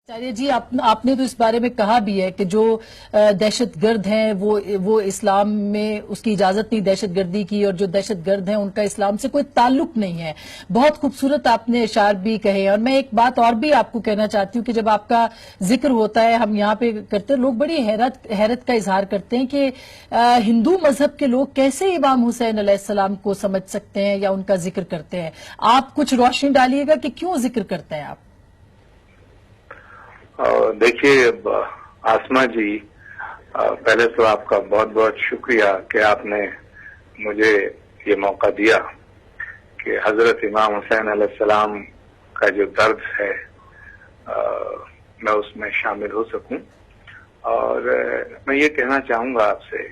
आचार्य जी, आपने तो इस बारे में कहा भी है कि जो दहशतगर्द हैं वो इस्लाम में उसकी इजाजत नहीं दहशतगर्दी की, और जो दहशतगर्द हैं उनका इस्लाम से कोई ताल्लुक नहीं है। बहुत खूबसूरत आपने इशार भी कहे हैं। और मैं एक बात और भी आपको कहना चाहती हूँ कि जब आपका जिक्र होता है, हम यहाँ पे करते हैं, लोग बड़ी हैरत का इजहार करते हैं कि हिंदू मजहब के लोग कैसे इमाम हुसैन अलैहिस्सलाम को समझ सकते हैं या उनका जिक्र करते हैं। आप कुछ रोशनी डालिएगा कि क्यों जिक्र करते हैं आप। देखिए आसमा जी, पहले तो आपका बहुत बहुत शुक्रिया कि आपने मुझे ये मौका दिया कि हजरत इमाम हुसैन अलैहिस्सलाम का जो दर्द है मैं उसमें शामिल हो सकूं। और मैं ये कहना चाहूंगा आपसे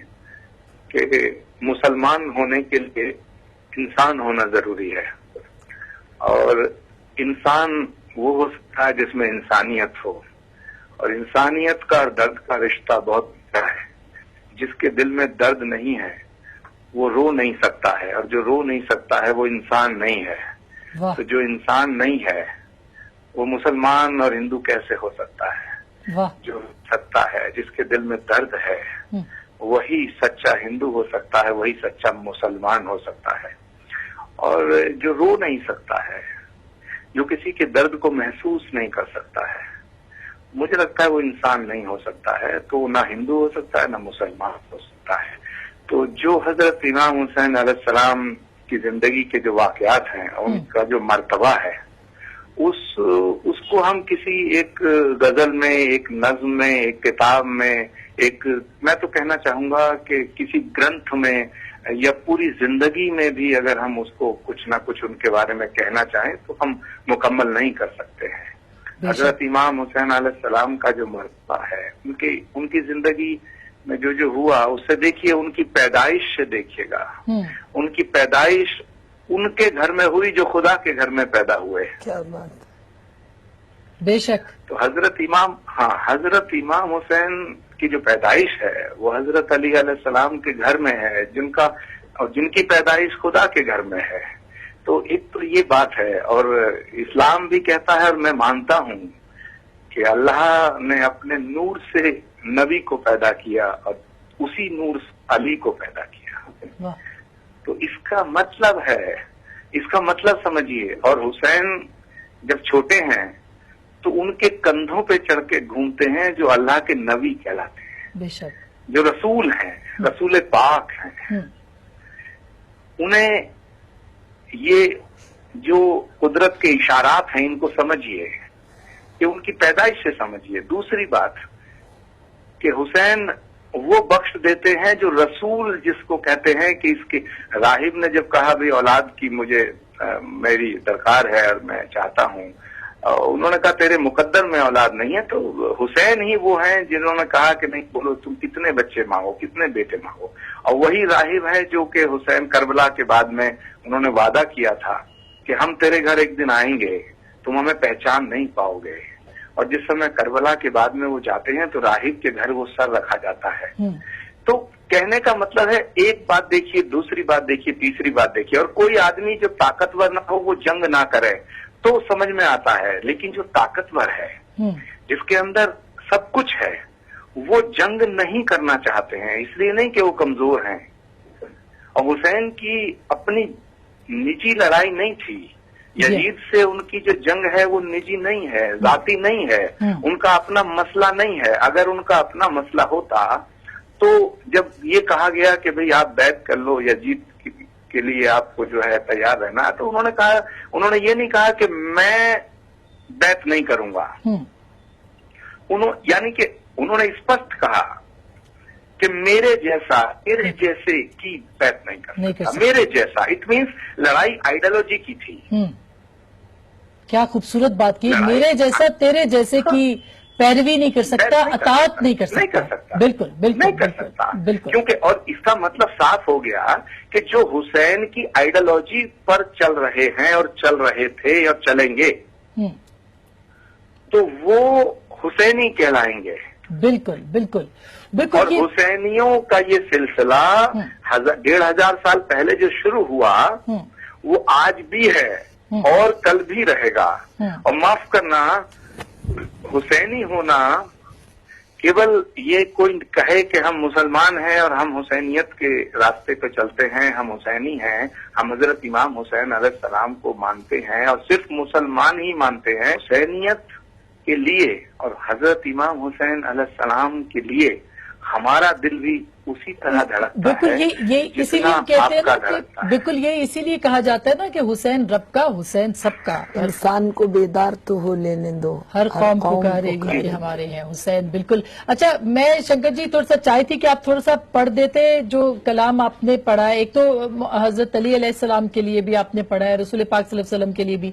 कि मुसलमान होने के लिए इंसान होना जरूरी है, और इंसान वो हो सकता है जिसमें इंसानियत हो, और इंसानियत का और दर्द का रिश्ता बहुत गहरा है। जिसके दिल में दर्द नहीं है वो रो नहीं सकता है, और जो रो नहीं सकता है वो इंसान नहीं है। तो जो इंसान नहीं है वो मुसलमान और हिंदू कैसे हो सकता है। जो सकता है, जिसके दिल में दर्द है, वही सच्चा हिंदू हो सकता है, वही सच्चा मुसलमान हो सकता है। और जो रो नहीं सकता है, जो किसी के दर्द को महसूस नहीं कर सकता है, मुझे लगता है वो इंसान नहीं हो सकता है। तो ना हिंदू हो सकता है, ना मुसलमान हो सकता है। तो जो हजरत इमाम हुसैन अलैहिस्सलाम की जिंदगी के जो वाकयात हैं, उनका जो मर्तबा है, उसको हम किसी एक गजल में, एक नज्म में, एक किताब में, मैं तो कहना चाहूंगा कि किसी ग्रंथ में या पूरी जिंदगी में भी अगर हम उसको कुछ ना कुछ उनके बारे में कहना चाहें तो हम मुकम्मल नहीं कर सकते हैं। हजरत इमाम हुसैन अलैहिस्सलाम का जो मर्तबा है, उनकी जिंदगी में जो हुआ, उससे देखिए, उनकी पैदाइश से देखिएगा। उनकी पैदाइश उनके घर में हुई जो खुदा के घर में पैदा हुए। क्या बात। बेशक। तो हजरत इमाम हुसैन की जो पैदाइश है वो हजरत अली अलैहिस्सलाम के घर में है, जिनकी पैदाइश खुदा के घर में है। तो एक तो ये बात है, और इस्लाम भी कहता है, और मैं मानता हूं कि अल्लाह ने अपने नूर से नबी को पैदा किया और उसी नूर से अली को पैदा किया। तो इसका मतलब समझिए। और हुसैन जब छोटे हैं तो उनके कंधों पे चढ़ के घूमते हैं जो अल्लाह के नबी कहलाते हैं, बेशक, जो रसूल हैं, रसूल पाक हैं। उन्हें ये जो कुदरत के इशारात हैं, इनको समझिए, कि उनकी पैदाइश से समझिए। दूसरी बात कि हुसैन वो बख्श देते हैं जो रसूल जिसको कहते हैं, कि इसके राहिब ने जब कहा भाई औलाद की मेरी दरकार है और मैं चाहता हूं, उन्होंने कहा तेरे मुकद्दर में औलाद नहीं है। तो हुसैन ही वो हैं जिन्होंने कहा कि नहीं, बोलो तुम कितने बच्चे मांगो, कितने बेटे मांगो। और वही राहिब है जो कि हुसैन करबला के बाद में उन्होंने वादा किया था कि हम तेरे घर एक दिन आएंगे, तुम हमें पहचान नहीं पाओगे। और जिस समय करबला के बाद में वो जाते हैं तो राहिब के घर वो सर रखा जाता है। तो कहने का मतलब है, एक बात देखिए, दूसरी बात देखिए, तीसरी बात देखिए। और कोई आदमी जो ताकतवर ना हो वो जंग ना करे तो समझ में आता है, लेकिन जो ताकतवर है, जिसके अंदर सब कुछ है, वो जंग नहीं करना चाहते हैं। इसलिए नहीं कि वो कमजोर हैं। और हुसैन की अपनी निजी लड़ाई नहीं थी, यजीद से उनकी जो जंग है वो निजी नहीं है, जाती नहीं है, उनका अपना मसला नहीं है। अगर उनका अपना मसला होता तो जब ये कहा गया कि भाई आप बैत कर लो, यजीद के लिए आपको जो है तैयार रहना, तो उन्होंने ये नहीं कहा कि मैं बैत नहीं करूंगा। यानी कि उन्होंने स्पष्ट कहा कि मेरे जैसे की बैत नहीं कर सकता। मेरे जैसा, इट मीन्स लड़ाई आइडियोलॉजी की थी। क्या खूबसूरत बात की। मेरे जैसा तेरे जैसे की पैरवी नहीं कर सकता, अताअत नहीं कर सकता। बिल्कुल नहीं कर सकता, बिल्कुल। क्योंकि, और इसका मतलब साफ हो गया कि जो हुसैन की आइडियोलॉजी पर चल रहे हैं और चल रहे थे और चलेंगे, तो वो हुसैनी कहलाएंगे। बिल्कुल बिल्कुल बिल्कुल। और हुसैनियों का ये सिलसिला 1500 साल पहले जो शुरू हुआ वो आज भी है और कल भी रहेगा। और माफ करना, हुसैनी होना केवल ये कोई कहे कि हम मुसलमान हैं और हम हुसैनियत के रास्ते पे चलते हैं, हम हुसैनी हैं, हम हजरत इमाम हुसैन अलैहिस्सलाम को मानते हैं और सिर्फ मुसलमान ही मानते हैं। हुसैनियत के लिए और हजरत इमाम हुसैन अलैहिस्सलाम के लिए हमारा दिल भी उसी तरह धड़कता बिल्कुल है ये इसीलिए जितना कहते हैं आपका ना धड़कता कि है। बिल्कुल ये इसीलिए कहा जाता है ना कि हुसैन रब का, हुसैन सबका, इंसान को बेदार तो हो लेने दो, हर कौम पुकारेगी कि हमारे हैं हुसैन। बिल्कुल। अच्छा, मैं शंकर जी थोड़ा सा चाहती कि आप थोड़ा सा पढ़ देते जो कलाम आपने पढ़ा है। एक तो हजरत अली अलैहिस्सलाम के लिए भी आपने पढ़ा है, रसूल पाक सल्लल्लाहु अलैहि वसल्लम के लिए भी।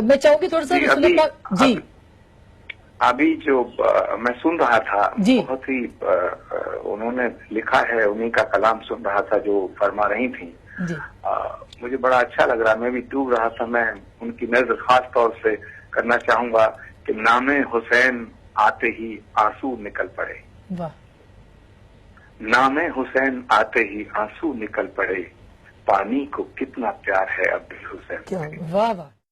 मैं चाहूंगी थोड़ा सा रसूल पाक जी। अभी जो मैं सुन रहा था, जी। बहुत ही उन्होंने लिखा है, उन्हीं का कलाम सुन रहा था जो फरमा रही थी। जी। मुझे बड़ा अच्छा लग रहा, मैं भी डूब रहा था। मैं उनकी नजर खास तौर से करना चाहूंगा कि नामे हुसैन आते ही आंसू निकल पड़े। वाह। नामे हुसैन आते ही आंसू निकल पड़े, पानी को कितना प्यार है अब्दुल हुसैन। क्या वाह वाह।